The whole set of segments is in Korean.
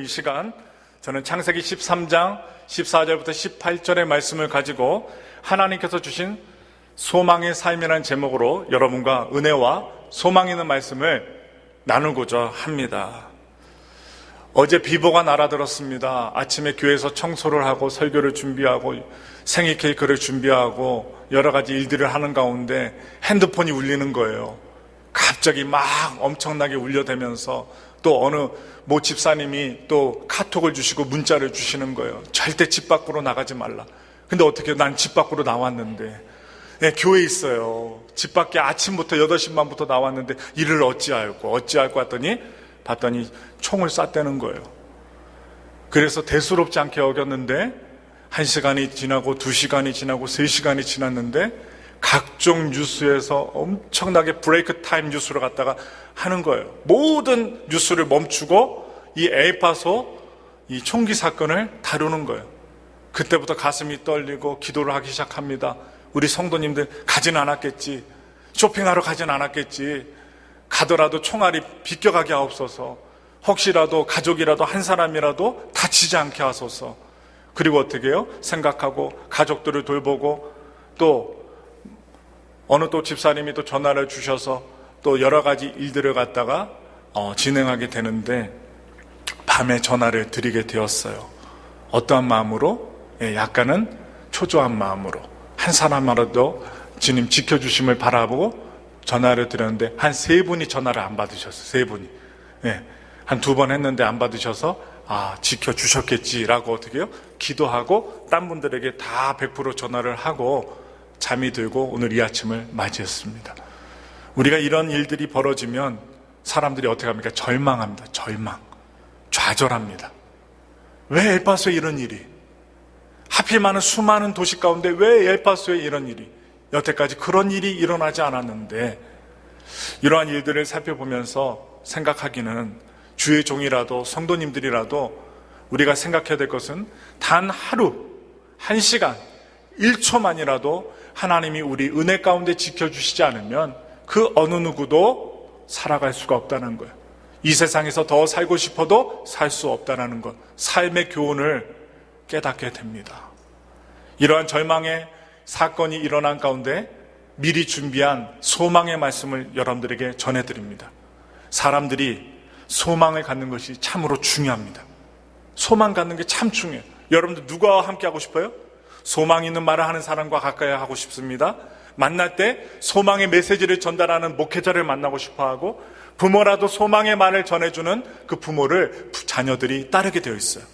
오늘 이 시간 저는 창세기 13장 14절부터 18절의 말씀을 가지고 하나님께서 주신 소망의 삶이라는 제목으로 여러분과 은혜와 소망 있는 말씀을 나누고자 합니다. 어제 비보가 날아들었습니다. 아침에 교회에서 청소를 하고 설교를 준비하고 생일 케이크를 준비하고 여러 가지 일들을 하는 가운데 핸드폰이 울리는 거예요. 갑자기 막 엄청나게 울려대면서 또 어느 모 집사님이 또 카톡을 주시고 문자를 주시는 거예요. 절대 집 밖으로 나가지 말라. 근데 어떻게 난 집 밖으로 나왔는데 교회에 있어요. 집 밖에 아침부터 8시 반부터 나왔는데 이를 어찌할꼬 봤더니 총을 쐈다는 거예요. 그래서 대수롭지 않게 여겼는데 1시간이 지나고 2시간이 지나고 3시간이 지났는데 각종 뉴스에서 엄청나게 브레이크 타임 뉴스를 갖다가 하는 거예요. 모든 뉴스를 멈추고 이 엘파소 이 총기 사건을 다루는 거예요. 그때부터 가슴이 떨리고 기도를 하기 시작합니다. 우리 성도님들 가진 않았겠지, 쇼핑하러 가진 않았겠지, 가더라도 총알이 비껴가게 하옵소서, 혹시라도 가족이라도 한 사람이라도 다치지 않게 하소서. 그리고 어떻게 해요? 생각하고 가족들을 돌보고 또 어느 또 집사님이 또 전화를 주셔서 또 여러 가지 일들을 갖다가 진행하게 되는데 밤에 전화를 드리게 되었어요. 어떠한 마음으로? 약간은 초조한 마음으로 한 사람이라도 주님 지켜주심을 바라보고 전화를 드렸는데 한 3분이 전화를 안 받으셨어요. 3분이. 한 2번 했는데 안 받으셔서 지켜주셨겠지라고 어떻게 해요? 기도하고 딴 분들에게 다 100% 전화를 하고 잠이 들고 오늘 이 아침을 맞이했습니다. 우리가 이런 일들이 벌어지면 사람들이 어떻게 합니까? 절망합니다. 좌절합니다. 왜 엘파소에 이런 일이? 하필 많은 수많은 도시 가운데 왜 엘파소에 이런 일이? 여태까지 그런 일이 일어나지 않았는데 이러한 일들을 살펴보면서 생각하기는 주의 종이라도 성도님들이라도 우리가 생각해야 될 것은 단 하루, 1시간, 1초만이라도 하나님이 우리 은혜 가운데 지켜주시지 않으면 그 어느 누구도 살아갈 수가 없다는 거예요. 이 세상에서 더 살고 싶어도 살 수 없다는 것, 삶의 교훈을 깨닫게 됩니다. 이러한 절망의 사건이 일어난 가운데 미리 준비한 소망의 말씀을 여러분들에게 전해드립니다. 사람들이 소망을 갖는 것이 참으로 중요합니다. 소망 갖는 게 참 중요해요. 여러분들 누구와 함께 하고 싶어요? 소망 있는 말을 하는 사람과 가까이 하고 싶습니다. 만날 때 소망의 메시지를 전달하는 목회자를 만나고 싶어하고 부모라도 소망의 말을 전해주는 그 부모를 자녀들이 따르게 되어 있어요.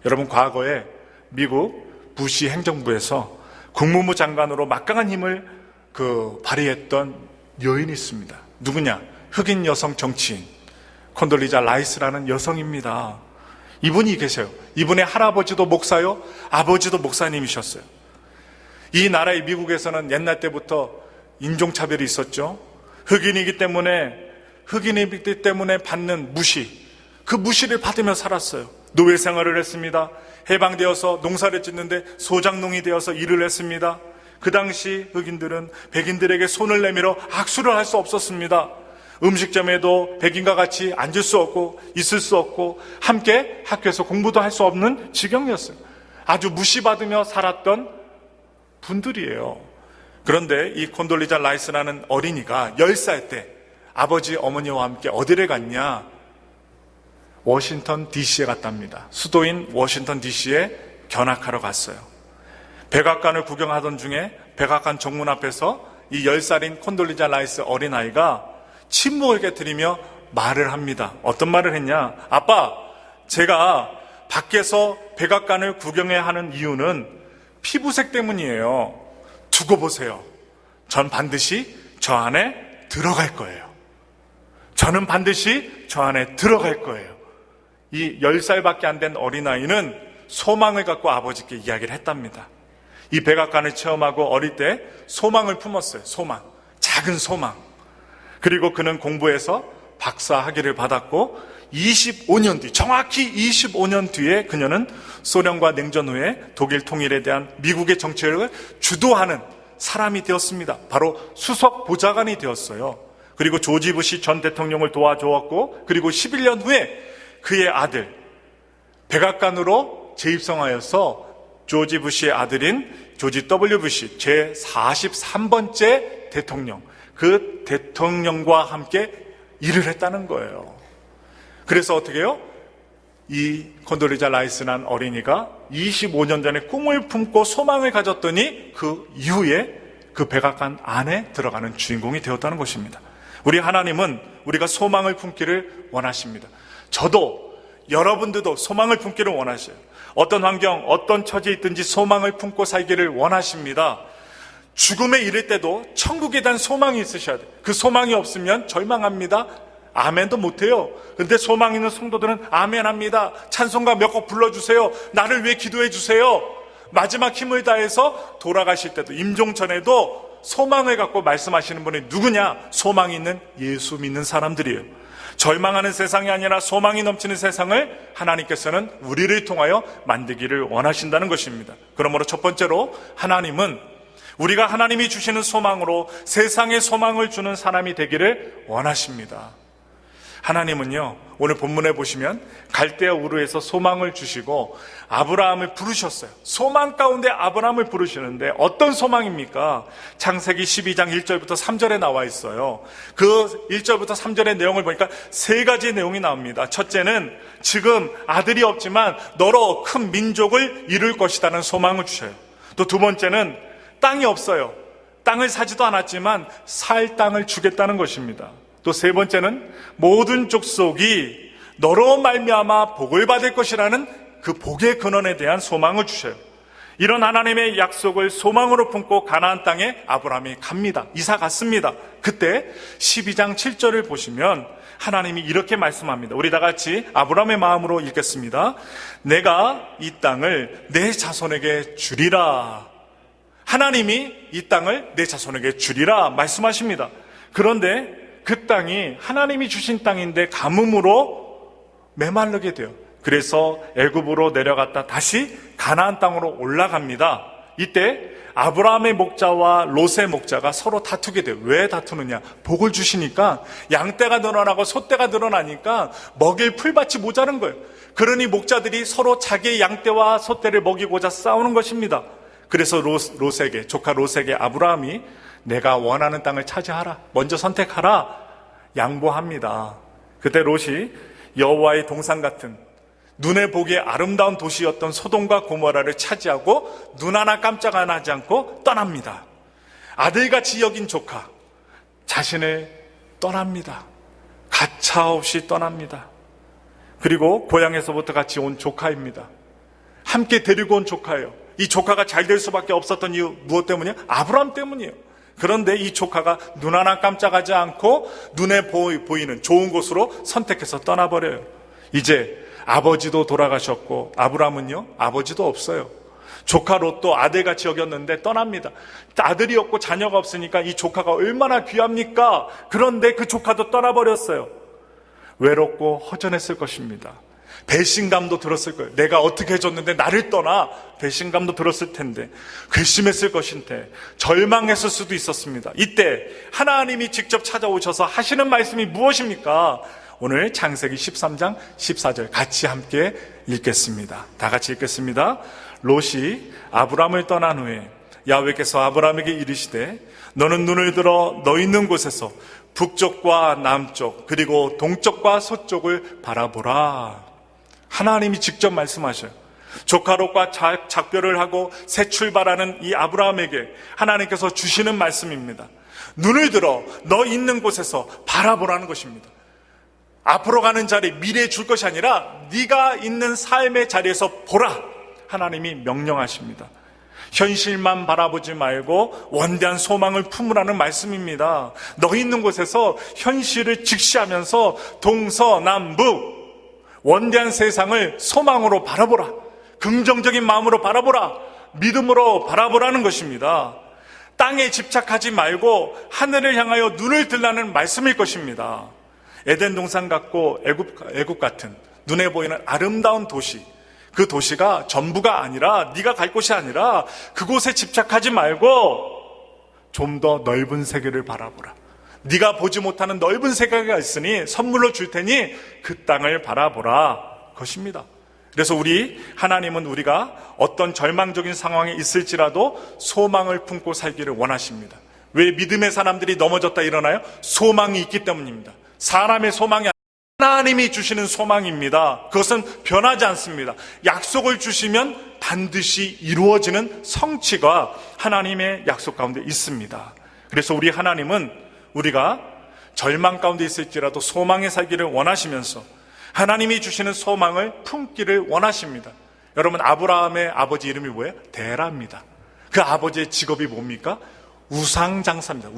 여러분 과거에 미국 부시 행정부에서 국무부 장관으로 막강한 힘을 발휘했던 여인이 있습니다. 누구냐? 흑인 여성 정치인 콘돌리자 라이스라는 여성입니다. 이분이 계세요. 이분의 할아버지도 목사요, 아버지도 목사님이셨어요. 이 나라의 미국에서는 옛날 때부터 인종차별이 있었죠. 흑인이기 때문에 받는 무시, 그 무시를 받으며 살았어요. 노예 생활을 했습니다. 해방되어서 농사를 짓는데 소장농이 되어서 일을 했습니다. 그 당시 흑인들은 백인들에게 손을 내밀어 악수를 할 수 없었습니다. 음식점에도 백인과 같이 앉을 수 없고 있을 수 없고 함께 학교에서 공부도 할 수 없는 지경이었어요. 아주 무시받으며 살았던 분들이에요. 그런데 이 콘돌리자 라이스라는 어린이가 10살 때 아버지 어머니와 함께 어디를 갔냐? 워싱턴 DC에 갔답니다. 수도인 워싱턴 DC에 견학하러 갔어요. 백악관을 구경하던 중에 백악관 정문 앞에서 이 10살인 콘돌리자 라이스 어린아이가 침묵을 깨트리며 말을 합니다. 어떤 말을 했냐? 아빠, 제가 밖에서 백악관을 구경해야 하는 이유는 피부색 때문이에요. 두고 보세요. 전 반드시 저 안에 들어갈 거예요. 저는 반드시 저 안에 들어갈 거예요. 이 10살밖에 안 된 어린아이는 소망을 갖고 아버지께 이야기를 했답니다. 이 백악관을 체험하고 어릴 때 소망을 품었어요. 소망, 작은 소망. 그리고 그는 공부해서 박사 학위를 받았고 25년 뒤, 정확히 25년 뒤에 그녀는 소련과 냉전 후에 독일 통일에 대한 미국의 정책을 주도하는 사람이 되었습니다. 바로 수석 보좌관이 되었어요. 그리고 조지 부시 전 대통령을 도와주었고, 그리고 11년 후에 그의 아들 백악관으로 재입성하여서 조지 부시의 아들인 조지 W 부시 제43번째 대통령, 그 대통령과 함께 일을 했다는 거예요. 그래서 어떻게 해요? 이 콘돌리자 라이스라는 어린이가 25년 전에 꿈을 품고 소망을 가졌더니 그 이후에 그 백악관 안에 들어가는 주인공이 되었다는 것입니다. 우리 하나님은 우리가 소망을 품기를 원하십니다. 저도 여러분들도 소망을 품기를 원하셔요. 어떤 환경, 어떤 처지에 있든지 소망을 품고 살기를 원하십니다. 죽음에 이를 때도 천국에 대한 소망이 있으셔야 돼요. 그 소망이 없으면 절망합니다. 아멘도 못해요. 근데 소망 있는 성도들은 아멘합니다. 찬송가 몇 곡 불러주세요. 나를 위해 기도해 주세요. 마지막 힘을 다해서 돌아가실 때도, 임종전에도 소망을 갖고 말씀하시는 분이 누구냐? 소망이 있는 예수 믿는 사람들이에요. 절망하는 세상이 아니라 소망이 넘치는 세상을 하나님께서는 우리를 통하여 만들기를 원하신다는 것입니다. 그러므로 첫 번째로 하나님은 우리가 하나님이 주시는 소망으로 세상에 소망을 주는 사람이 되기를 원하십니다. 하나님은요, 오늘 본문에 보시면 갈대아 우르에서 소망을 주시고 아브라함을 부르셨어요. 소망 가운데 아브라함을 부르시는데 어떤 소망입니까? 창세기 12장 1절부터 3절에 나와 있어요. 그 1절부터 3절의 내용을 보니까 세 가지 내용이 나옵니다. 첫째는 지금 아들이 없지만 너로 큰 민족을 이룰 것이라는 소망을 주셔요. 또 두 번째는 땅이 없어요. 땅을 사지도 않았지만 살 땅을 주겠다는 것입니다. 또 세 번째는 모든 족속이 너로 말미암아 복을 받을 것이라는 그 복의 근원에 대한 소망을 주셔요. 이런 하나님의 약속을 소망으로 품고 가나안 땅에 아브라함이 갑니다. 이사 갔습니다. 그때 12장 7절을 보시면 하나님이 이렇게 말씀합니다. 우리 다 같이 아브라함의 마음으로 읽겠습니다. 내가 이 땅을 내 자손에게 주리라. 하나님이 이 땅을 내 자손에게 주리라 말씀하십니다. 그런데 그 땅이 하나님이 주신 땅인데 가뭄으로 메마르게 돼요. 그래서 애굽으로 내려갔다 다시 가나안 땅으로 올라갑니다. 이때 아브라함의 목자와 롯의 목자가 서로 다투게 돼요. 왜 다투느냐? 복을 주시니까 양떼가 늘어나고 소떼가 늘어나니까 먹일 풀밭이 모자란 거예요. 그러니 목자들이 서로 자기의 양떼와 소떼를 먹이고자 싸우는 것입니다. 그래서 롯에게, 조카 롯에게 아브라함이 내가 원하는 땅을 차지하라, 먼저 선택하라 양보합니다. 그때 롯이 여호와의 동산 같은 눈에 보기에 아름다운 도시였던 소돔과 고모라를 차지하고 눈 하나 깜짝 안 하지 않고 떠납니다. 아들같이 여긴 조카 자신을 떠납니다. 가차없이 떠납니다. 그리고 고향에서부터 같이 온 조카입니다. 함께 데리고 온 조카예요. 이 조카가 잘 될 수밖에 없었던 이유 무엇 때문이에요? 아브라함 때문이에요. 그런데 이 조카가 눈 하나 깜짝하지 않고 눈에 보이는 좋은 곳으로 선택해서 떠나버려요. 이제 아버지도 돌아가셨고 아브라함은요, 아버지도 없어요. 조카 롯도 아들같이 여겼는데 떠납니다. 아들이 없고 자녀가 없으니까 이 조카가 얼마나 귀합니까? 그런데 그 조카도 떠나버렸어요. 외롭고 허전했을 것입니다. 배신감도 들었을 거예요. 내가 어떻게 해줬는데 나를 떠나. 배신감도 들었을 텐데, 괘씸했을 것인데, 절망했을 수도 있었습니다. 이때 하나님이 직접 찾아오셔서 하시는 말씀이 무엇입니까? 오늘 창세기 13장 14절 같이 함께 읽겠습니다. 다 같이 읽겠습니다. 롯이 아브라함을 떠난 후에 야훼께서 아브라함에게 이르시되 너는 눈을 들어 너 있는 곳에서 북쪽과 남쪽 그리고 동쪽과 서쪽을 바라보라. 하나님이 직접 말씀하셔요. 조카 롯과 작별을 하고 새 출발하는 이 아브라함에게 하나님께서 주시는 말씀입니다. 눈을 들어 너 있는 곳에서 바라보라는 것입니다. 앞으로 가는 자리, 미래에 줄 것이 아니라 네가 있는 삶의 자리에서 보라. 하나님이 명령하십니다. 현실만 바라보지 말고 원대한 소망을 품으라는 말씀입니다. 너 있는 곳에서 현실을 직시하면서 동서남북 원대한 세상을 소망으로 바라보라. 긍정적인 마음으로 바라보라. 믿음으로 바라보라는 것입니다. 땅에 집착하지 말고 하늘을 향하여 눈을 들라는 말씀일 것입니다. 에덴 동산 같고 애굽 같은 눈에 보이는 아름다운 도시, 그 도시가 전부가 아니라, 네가 갈 곳이 아니라 그곳에 집착하지 말고 좀 더 넓은 세계를 바라보라. 네가 보지 못하는 넓은 세계가 있으니 선물로 줄 테니 그 땅을 바라보라 것입니다. 그래서 하나님은 우리가 어떤 절망적인 상황에 있을지라도 소망을 품고 살기를 원하십니다. 왜 믿음의 사람들이 넘어졌다 일어나요? 소망이 있기 때문입니다. 사람의 소망이 아니라 하나님이 주시는 소망입니다. 그것은 변하지 않습니다. 약속을 주시면 반드시 이루어지는 성취가 하나님의 약속 가운데 있습니다. 그래서 우리 하나님은 우리가 절망 가운데 있을지라도 소망에 살기를 원하시면서 하나님이 주시는 소망을 품기를 원하십니다. 여러분, 아브라함의 아버지 이름이 뭐예요? 데라입니다. 그 아버지의 직업이 뭡니까? 우상장사입니다.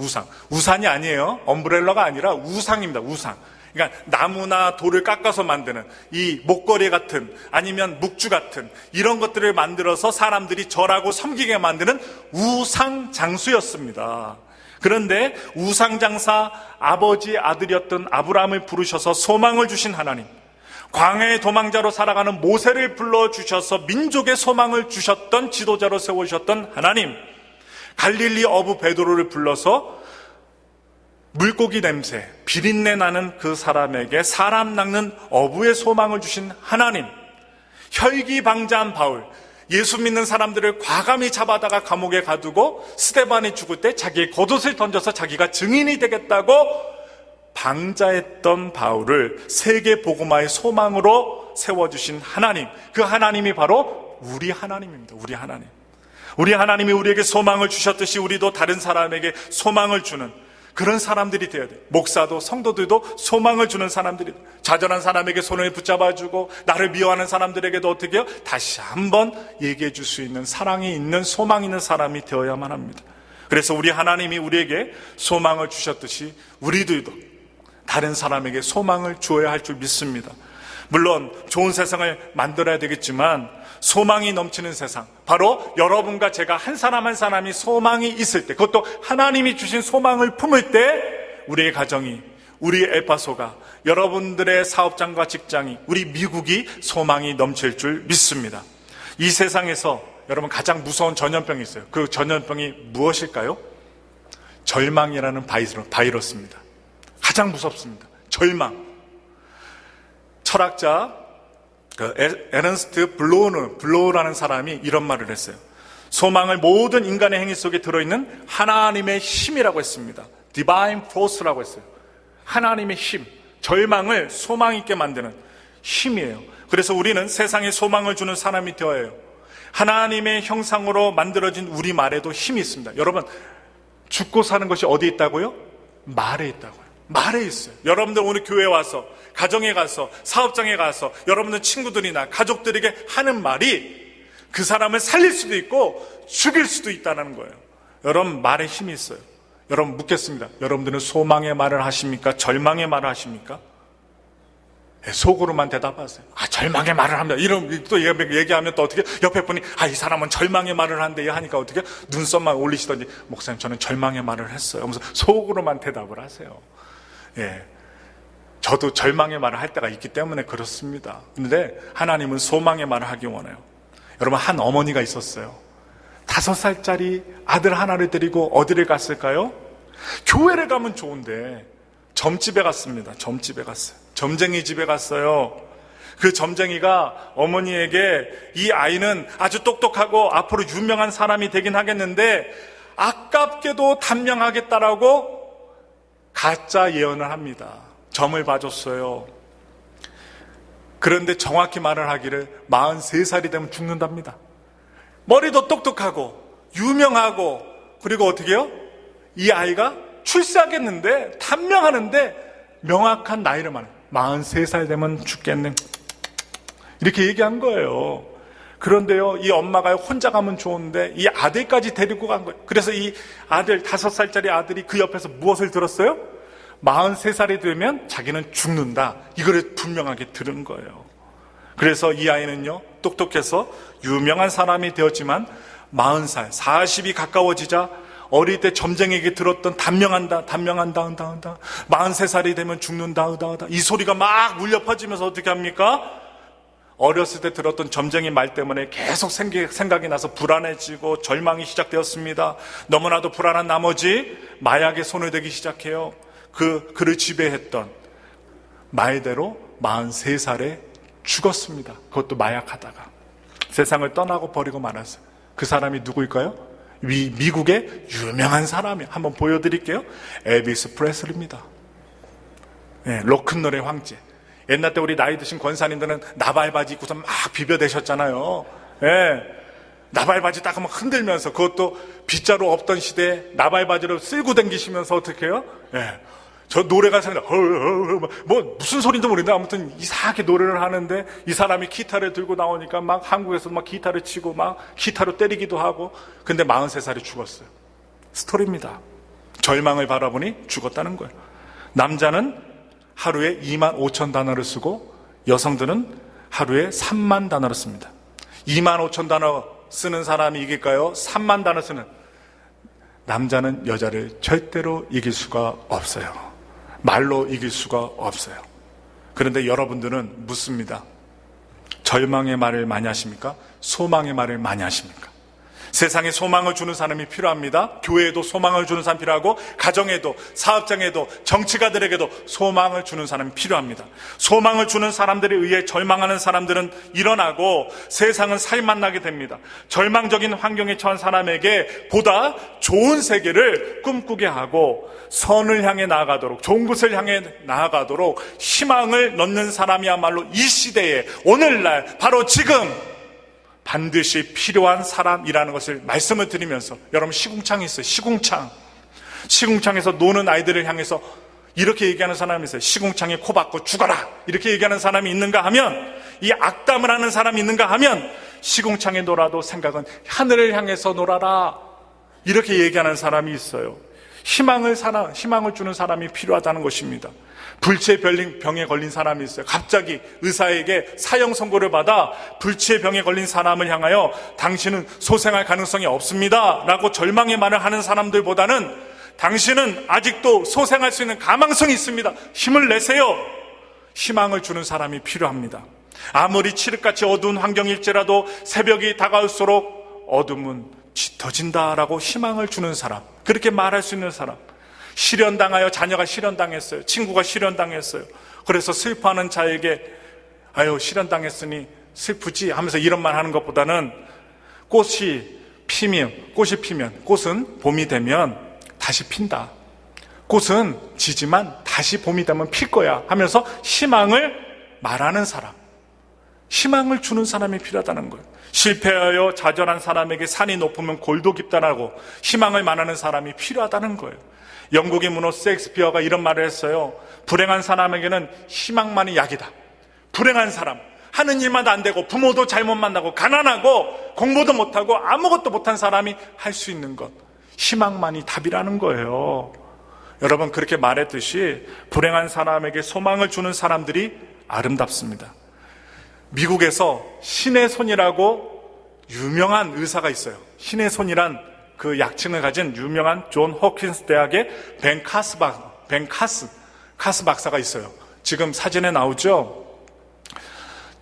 우산이 아니에요. 엄브렐러가 아니라 우상입니다. 우상. 그러니까 나무나 돌을 깎아서 만드는 이 목걸이 같은, 아니면 묵주 같은 이런 것들을 만들어서 사람들이 절하고 섬기게 만드는 우상장수였습니다. 그런데 우상장사 아버지 아들이었던 아브라함을 부르셔서 소망을 주신 하나님, 광야의 도망자로 살아가는 모세를 불러주셔서 민족의 소망을 주셨던 지도자로 세우셨던 하나님, 갈릴리 어부 베드로를 불러서 물고기 냄새, 비린내 나는 그 사람에게 사람 낚는 어부의 소망을 주신 하나님, 혈기방자한 바울, 예수 믿는 사람들을 과감히 잡아다가 감옥에 가두고 스데반이 죽을 때 자기의 겉옷을 던져서 자기가 증인이 되겠다고 방자했던 바울을 세계 복음화의 소망으로 세워주신 하나님, 그 하나님이 바로 우리 하나님입니다. 우리 하나님이 우리에게 소망을 주셨듯이 우리도 다른 사람에게 소망을 주는 그런 사람들이 되어야 돼요. 목사도 성도들도 소망을 주는 사람들이, 좌절한 사람에게 손을 붙잡아주고 나를 미워하는 사람들에게도 어떻게 해요? 다시 한번 얘기해 줄 수 있는, 사랑이 있는, 소망 있는 사람이 되어야만 합니다. 그래서 우리 하나님이 우리에게 소망을 주셨듯이 우리들도 다른 사람에게 소망을 주어야 할 줄 믿습니다. 물론 좋은 세상을 만들어야 되겠지만 소망이 넘치는 세상, 바로 여러분과 제가 한 사람 한 사람이 소망이 있을 때, 그것도 하나님이 주신 소망을 품을 때 우리의 가정이, 우리 엘파소가, 여러분들의 사업장과 직장이, 우리 미국이 소망이 넘칠 줄 믿습니다. 이 세상에서 여러분 가장 무서운 전염병이 있어요. 그 전염병이 무엇일까요? 절망이라는 바이러스입니다. 가장 무섭습니다. 절망. 철학자 에른스트 블로우라는 사람이 이런 말을 했어요. 소망을 모든 인간의 행위 속에 들어있는 하나님의 힘이라고 했습니다. Divine Force라고 했어요. 하나님의 힘, 절망을 소망 있게 만드는 힘이에요. 그래서 우리는 세상에 소망을 주는 사람이 되어야 해요. 하나님의 형상으로 만들어진 우리 말에도 힘이 있습니다. 여러분, 죽고 사는 것이 어디에 있다고요? 말에 있다고요. 말에 있어요. 여러분들 오늘 교회에 와서, 가정에 가서, 사업장에 가서 여러분들 친구들이나 가족들에게 하는 말이 그 사람을 살릴 수도 있고 죽일 수도 있다는 거예요. 여러분, 말에 힘이 있어요. 여러분, 묻겠습니다. 여러분들은 소망의 말을 하십니까? 절망의 말을 하십니까? 속으로만 대답하세요. 절망의 말을 합니다. 이런 또 얘기하면 또 어떻게, 옆에 분이 이 사람은 절망의 말을 한대요 하니까 어떻게 눈썹만 올리시더니, 목사님 저는 절망의 말을 했어요 하면서 속으로만 대답을 하세요. 저도 절망의 말을 할 때가 있기 때문에 그렇습니다. 그런데 하나님은 소망의 말을 하기 원해요. 여러분, 한 어머니가 있었어요. 5살짜리 아들 하나를 데리고 어디를 갔을까요? 교회를 가면 좋은데 점집에 갔습니다. 점집에 갔어요. 점쟁이 집에 갔어요. 그 점쟁이가 어머니에게 이 아이는 아주 똑똑하고 앞으로 유명한 사람이 되긴 하겠는데 아깝게도 단명하겠다라고 가짜 예언을 합니다. 점을 봐줬어요. 그런데 정확히 말을 하기를 43살이 되면 죽는답니다. 머리도 똑똑하고 유명하고, 그리고 어떻게 해요? 이 아이가 출세하겠는데, 단명하는데 명확한 나이를 말해요. 43살 되면 죽겠네, 이렇게 얘기한 거예요. 그런데요, 이 엄마가 혼자 가면 좋은데 이 아들까지 데리고 간 거예요. 그래서 이 아들, 5살짜리 아들이 그 옆에서 무엇을 들었어요? 43살이 되면 자기는 죽는다, 이거를 분명하게 들은 거예요. 그래서 이 아이는요, 똑똑해서 유명한 사람이 되었지만 40살, 40이 가까워지자 어릴 때 점쟁이에게 들었던 단명한다, 43살이 되면 죽는다, 이 소리가 막 울려 퍼지면서 어떻게 합니까? 어렸을 때 들었던 점쟁이 말 때문에 계속 생각이 나서 불안해지고 절망이 시작되었습니다. 너무나도 불안한 나머지 마약에 손을 대기 시작해요. 그를 지배했던 말대로 43살에 죽었습니다. 그것도 마약하다가 세상을 떠나고 버리고 말았어요. 그 사람이 누구일까요? 미국의 유명한 사람이 한번 보여드릴게요. 엘비스 프레슬리입니다. 네, 로큰롤의 황제. 옛날 때 우리 나이 드신 권사님들은 나발바지 입고서 막 비벼대셨잖아요. 네, 나발바지 딱 한번 흔들면서, 그것도 빗자루 없던 시대에 나발바지를 쓸고 다니시면서 어떻게 해요? 네, 저 노래가 생각, 뭐 무슨 소리인지 모르겠는데 아무튼 이상하게 노래를 하는데, 이 사람이 기타를 들고 나오니까 막 한국에서 막 기타를 치고 막 기타로 때리기도 하고. 근데 43살이 죽었어요. 스토리입니다. 절망을 바라보니 죽었다는 거예요. 남자는 하루에 25,000단어를 쓰고 여성들은 하루에 3만 단어를 씁니다. 25,000단어 쓰는 사람이 이길까요? 3만 단어 쓰는 남자는 여자를 절대로 이길 수가 없어요. 말로 이길 수가 없어요. 그런데 여러분들은 묻습니다. 절망의 말을 많이 하십니까? 소망의 말을 많이 하십니까? 세상에 소망을 주는 사람이 필요합니다. 교회에도 소망을 주는 사람이 필요하고, 가정에도, 사업장에도, 정치가들에게도 소망을 주는 사람이 필요합니다. 소망을 주는 사람들에 의해 절망하는 사람들은 일어나고 세상은 살만 나게 됩니다. 절망적인 환경에 처한 사람에게 보다 좋은 세계를 꿈꾸게 하고, 선을 향해 나아가도록, 좋은 곳을 향해 나아가도록 희망을 넣는 사람이야말로 이 시대에, 오늘날 바로 지금 반드시 필요한 사람이라는 것을 말씀을 드리면서, 여러분 시궁창이 있어요. 시궁창에서 노는 아이들을 향해서 이렇게 얘기하는 사람이 있어요. 시궁창에 코 박고 죽어라, 이렇게 얘기하는 사람이 있는가 하면, 이 악담을 하는 사람이 있는가 하면, 시궁창에 놀아도 생각은 하늘을 향해서 놀아라, 이렇게 얘기하는 사람이 있어요. 희망을 주는 사람이 필요하다는 것입니다. 불치병에 걸린 사람이 있어요. 갑자기 의사에게 사형 선고를 받아 불치의 병에 걸린 사람을 향하여 당신은 소생할 가능성이 없습니다 라고 절망의 말을 하는 사람들보다는, 당신은 아직도 소생할 수 있는 가망성이 있습니다, 힘을 내세요, 희망을 주는 사람이 필요합니다. 아무리 칠흑같이 어두운 환경일지라도 새벽이 다가올수록 어둠은 짙어진다라고 희망을 주는 사람, 그렇게 말할 수 있는 사람. 실현당하여 자녀가 실현당했어요. 친구가 실현당했어요. 그래서 슬퍼하는 자에게 아유 실현당했으니 슬프지 하면서 이런 말 하는 것보다는, 꽃이 피면, 꽃은 봄이 되면 다시 핀다, 꽃은 지지만 다시 봄이 되면 필 거야 하면서 희망을 말하는 사람, 희망을 주는 사람이 필요하다는 거예요. 실패하여 좌절한 사람에게 산이 높으면 골도 깊다라고 희망을 말하는 사람이 필요하다는 거예요. 영국의 문호 셰익스피어가 이런 말을 했어요. 불행한 사람에게는 희망만이 약이다. 불행한 사람, 하는 일마다 안 되고 부모도 잘못 만나고 가난하고 공부도 못하고 아무것도 못한 사람이 할 수 있는 것, 희망만이 답이라는 거예요. 여러분, 그렇게 말했듯이 불행한 사람에게 소망을 주는 사람들이 아름답습니다. 미국에서 신의 손이라고 유명한 의사가 있어요. 신의 손이란 그 약칭을 가진 유명한 존 호킨스 대학의 벤 카스 박사가 있어요. 지금 사진에 나오죠.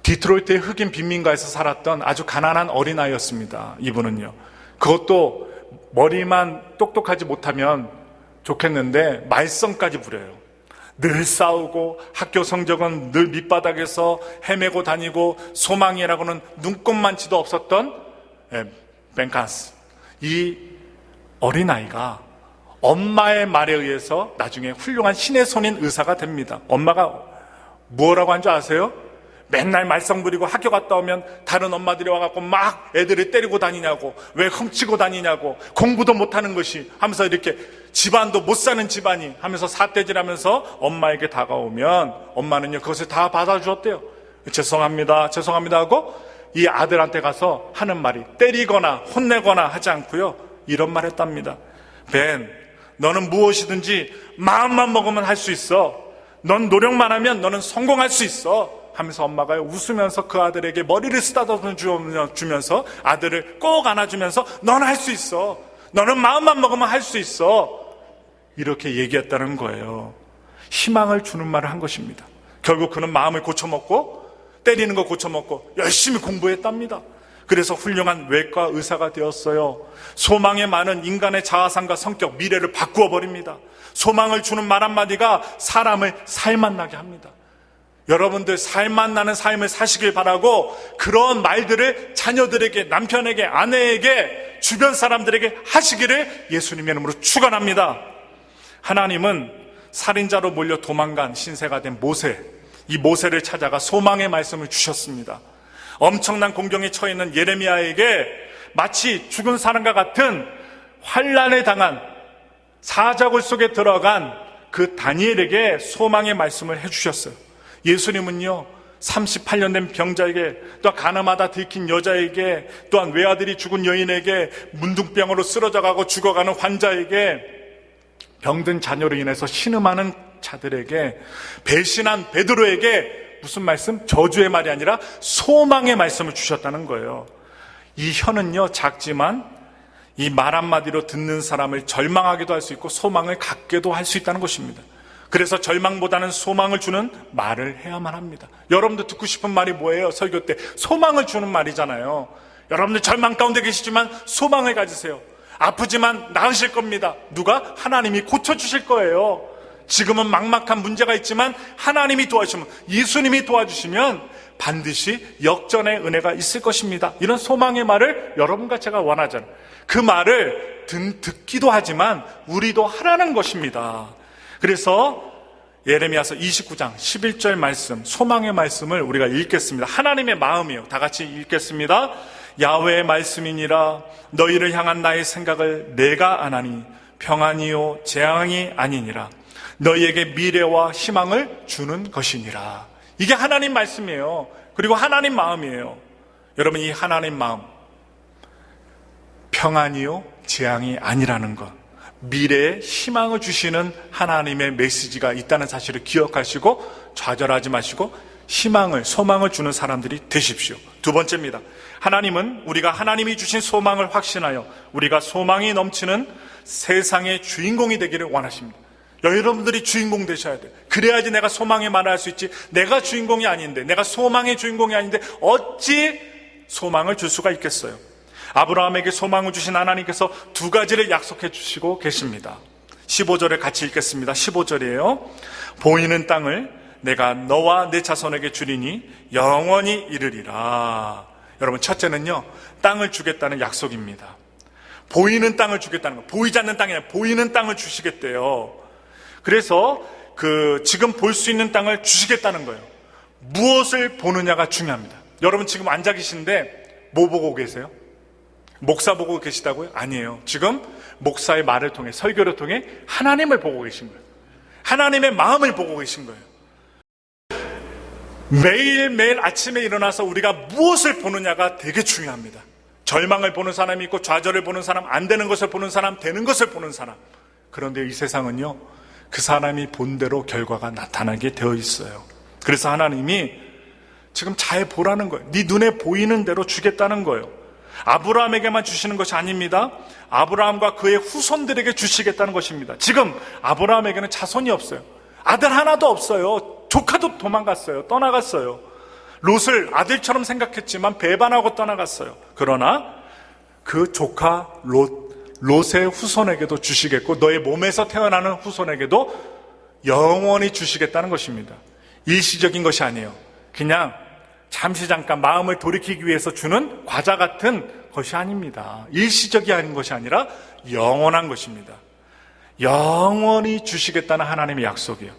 디트로이트의 흑인 빈민가에서 살았던 아주 가난한 어린아이였습니다. 이분은요. 그것도 머리만 똑똑하지 못하면 좋겠는데 말썽까지 부려요. 늘 싸우고 학교 성적은 늘 밑바닥에서 헤매고 다니고 소망이라고는 눈꼽만치도 없었던 벤 카스. 이 어린아이가 엄마의 말에 의해서 나중에 훌륭한 신의 손인 의사가 됩니다. 엄마가 뭐라고 한 줄 아세요? 맨날 말썽 부리고 학교 갔다 오면 다른 엄마들이 와갖고 막 애들을 때리고 다니냐고, 왜 훔치고 다니냐고, 공부도 못하는 것이 하면서 이렇게 집안도 못 사는 집안이 하면서 사태질하면서 엄마에게 다가오면 엄마는요 그것을 다 받아주었대요. 죄송합니다 하고 이 아들한테 가서 하는 말이, 때리거나 혼내거나 하지 않고요, 이런 말 했답니다. 벤, 너는 무엇이든지 마음만 먹으면 할 수 있어. 넌 노력만 하면 너는 성공할 수 있어 하면서 엄마가 웃으면서 그 아들에게 머리를 쓰다듬어 주면서 아들을 꼭 안아주면서 넌 할 수 있어, 너는 마음만 먹으면 할 수 있어, 이렇게 얘기했다는 거예요. 희망을 주는 말을 한 것입니다. 결국 그는 마음을 고쳐먹고 때리는 거 고쳐먹고 열심히 공부했답니다. 그래서 훌륭한 외과 의사가 되었어요. 소망의 말은 인간의 자아상과 성격, 미래를 바꾸어 버립니다. 소망을 주는 말 한마디가 사람을 살맛나게 합니다. 여러분들 살만 나는 삶을 사시길 바라고 그런 말들을 자녀들에게, 남편에게, 아내에게, 주변 사람들에게 하시기를 예수님의 이름으로 축원합니다. 하나님은 살인자로 몰려 도망간 신세가 된 모세, 이 모세를 찾아가 소망의 말씀을 주셨습니다. 엄청난 공경에 처해 있는 예레미야에게 마치 죽은 사람과 같은 환난에 당한 사자굴 속에 들어간 그 다니엘에게 소망의 말씀을 해주셨어요. 예수님은요, 38년 된 병자에게, 또 가늠하다 들킨 여자에게, 또한 외아들이 죽은 여인에게, 문둥병으로 쓰러져가고 죽어가는 환자에게, 병든 자녀로 인해서 신음하는 자들에게, 배신한 베드로에게 무슨 말씀? 저주의 말이 아니라 소망의 말씀을 주셨다는 거예요. 이 혀는요, 작지만 이 말 한마디로 듣는 사람을 절망하기도 할 수 있고 소망을 갖게도 할 수 있다는 것입니다. 그래서 절망보다는 소망을 주는 말을 해야만 합니다. 여러분들 듣고 싶은 말이 뭐예요? 설교 때 소망을 주는 말이잖아요. 여러분들 절망 가운데 계시지만 소망을 가지세요. 아프지만 나으실 겁니다. 누가? 하나님이 고쳐주실 거예요. 지금은 막막한 문제가 있지만 하나님이 도와주시면, 예수님이 도와주시면 반드시 역전의 은혜가 있을 것입니다. 이런 소망의 말을 여러분과 제가 원하잖아요. 그 말을 듣기도 하지만 우리도 하라는 것입니다. 그래서 예레미야서 29장 11절 말씀, 소망의 말씀을 우리가 읽겠습니다. 하나님의 마음이요. 다 같이 읽겠습니다. 야훼의 말씀이니라. 너희를 향한 나의 생각을 내가 아나니 평안이요 재앙이 아니니라. 너희에게 미래와 희망을 주는 것이니라. 이게 하나님 말씀이에요. 그리고 하나님 마음이에요. 여러분, 이 하나님 마음, 평안이요 재앙이 아니라는 것, 미래에 희망을 주시는 하나님의 메시지가 있다는 사실을 기억하시고 좌절하지 마시고 희망을, 소망을 주는 사람들이 되십시오. 두 번째입니다. 하나님은 우리가 하나님이 주신 소망을 확신하여 우리가 소망이 넘치는 세상의 주인공이 되기를 원하십니다. 여러분들이 주인공 되셔야 돼요. 그래야지 내가 소망의 말을 할 수 있지. 내가 주인공이 아닌데, 내가 소망의 주인공이 아닌데 어찌 소망을 줄 수가 있겠어요? 아브라함에게 소망을 주신 하나님께서 두 가지를 약속해 주시고 계십니다. 15절을 같이 읽겠습니다. 15절이에요. 보이는 땅을 내가 너와 내 자손에게 주리니 영원히 이르리라. 여러분, 첫째는요, 땅을 주겠다는 약속입니다. 보이는 땅을 주겠다는 거. 보이지 않는 땅이 아니라 보이는 땅을 주시겠대요. 그래서 지금 볼 수 있는 땅을 주시겠다는 거예요. 무엇을 보느냐가 중요합니다. 여러분 지금 앉아 계신데 뭐 보고 계세요? 목사 보고 계시다고요? 아니에요. 지금 목사의 말을 통해, 설교를 통해 하나님을 보고 계신 거예요. 하나님의 마음을 보고 계신 거예요. 매일매일 아침에 일어나서 우리가 무엇을 보느냐가 되게 중요합니다. 절망을 보는 사람이 있고 좌절을 보는 사람, 안 되는 것을 보는 사람, 되는 것을 보는 사람. 그런데 이 세상은요, 그 사람이 본 대로 결과가 나타나게 되어 있어요. 그래서 하나님이 지금 잘 보라는 거예요. 네 눈에 보이는 대로 주겠다는 거예요. 아브라함에게만 주시는 것이 아닙니다. 아브라함과 그의 후손들에게 주시겠다는 것입니다. 지금 아브라함에게는 자손이 없어요. 아들 하나도 없어요. 조카도 도망갔어요. 떠나갔어요. 롯을 아들처럼 생각했지만 배반하고 떠나갔어요. 그러나 그 조카 롯의 후손에게도 주시겠고 너의 몸에서 태어나는 후손에게도 영원히 주시겠다는 것입니다. 일시적인 것이 아니에요. 그냥 잠시 잠깐 마음을 돌이키기 위해서 주는 과자 같은 것이 아닙니다. 일시적이 아닌 것이 아니라 영원한 것입니다. 영원히 주시겠다는 하나님의 약속이에요.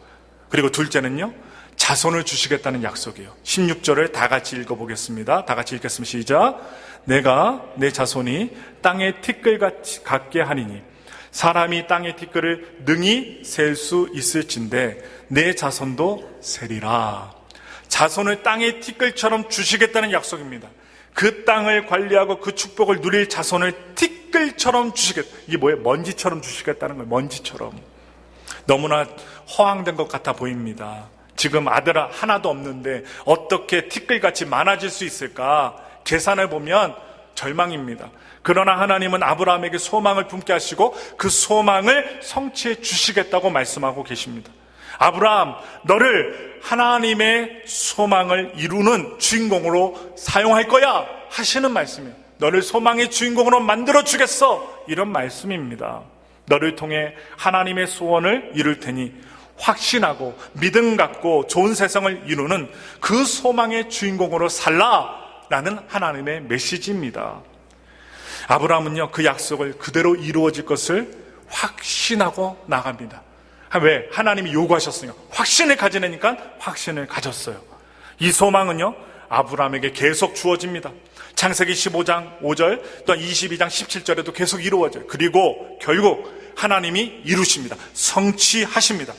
그리고 둘째는요, 자손을 주시겠다는 약속이에요. 16절을 다 같이 읽어보겠습니다. 다 같이 읽겠습니다. 시작. 내가 내 자손이 땅의 티끌 같게 하리니 사람이 땅의 티끌을 능히 셀 수 있을진데 내 자손도 세리라. 자손을 땅의 티끌처럼 주시겠다는 약속입니다. 그 땅을 관리하고 그 축복을 누릴 자손을 티끌처럼 주시겠다. 이게 뭐예요? 먼지처럼 주시겠다는 거예요. 먼지처럼. 너무나 허황된 것 같아 보입니다. 지금 아들 하나도 없는데 어떻게 티끌같이 많아질 수 있을까? 계산을 보면 절망입니다. 그러나 하나님은 아브라함에게 소망을 품게 하시고 그 소망을 성취해 주시겠다고 말씀하고 계십니다. 아브라함, 너를 하나님의 소망을 이루는 주인공으로 사용할 거야 하시는 말씀이에요. 너를 소망의 주인공으로 만들어 주겠어, 이런 말씀입니다. 너를 통해 하나님의 소원을 이룰 테니 확신하고 믿음 갖고 좋은 세상을 이루는 그 소망의 주인공으로 살라라는 하나님의 메시지입니다. 아브라함은요, 그 약속을 그대로 이루어질 것을 확신하고 나갑니다. 왜? 하나님이 요구하셨으니까. 확신을 가지니까 확신을 가졌어요. 이 소망은요, 아브라함에게 계속 주어집니다. 창세기 15장 5절, 또 22장 17절에도 계속 이루어져요. 그리고 결국 하나님이 이루십니다. 성취하십니다.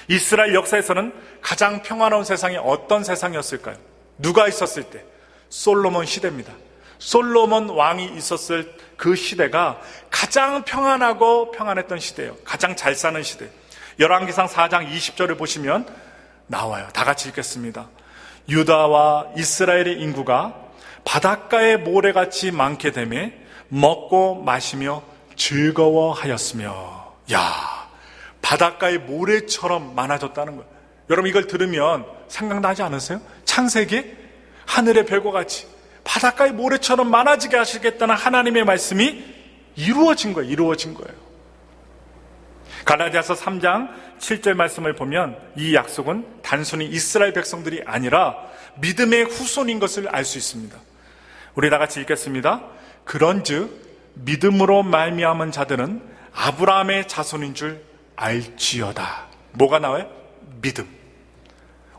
이스라엘 역사에서는 가장 평화로운 세상이 어떤 세상이었을까요? 누가 있었을 때? 솔로몬 시대입니다. 솔로몬 왕이 있었을 그 시대가 가장 평안하고 평안했던 시대예요. 가장 잘 사는 시대. 열왕기상 4장 20절을 보시면 나와요. 다 같이 읽겠습니다. 유다와 이스라엘의 인구가 바닷가의 모래같이 많게 되며 먹고 마시며 즐거워하였으며. 야, 바닷가의 모래처럼 많아졌다는 거예요. 여러분, 이걸 들으면 생각나지 않으세요? 창세기 하늘의 별과 같이 바닷가의 모래처럼 많아지게 하시겠다는 하나님의 말씀이 이루어진 거예요. 갈라디아서 3장 7절 말씀을 보면 이 약속은 단순히 이스라엘 백성들이 아니라 믿음의 후손인 것을 알 수 있습니다. 우리 다 같이 읽겠습니다. 그런즉 믿음으로 말미암은 자들은 아브라함의 자손인 줄 알지어다. 뭐가 나와요? 믿음.